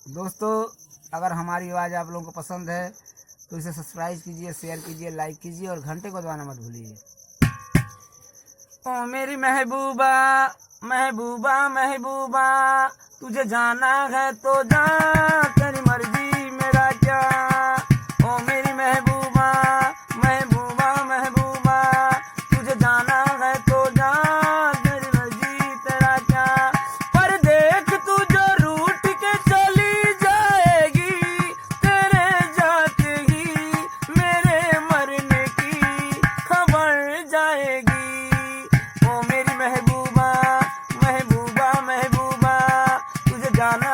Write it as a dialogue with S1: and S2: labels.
S1: दोस्तों, अगर हमारी आवाज़ आप लोगों को पसंद है तो इसे सब्सक्राइब कीजिए, शेयर कीजिए, लाइक कीजिए और घंटे को दबाना मत भूलिए। ओ मेरी महबूबा महबूबा महबूबा, तुझे जाना है तो जा, तेरी मर्जी मेरा क्या। ओ मेरी महबूबा महबूबा महबूबा, तुझे जाना है तो जा, तेरी मर्जी तेरा क्या। पर देख तू जो रूठ के चली जाएगी, तेरे जाते ही मेरे मरने की खबर जाएगी। ओ मेरी महबूबा महबूबा महबूबा, तुझे जाना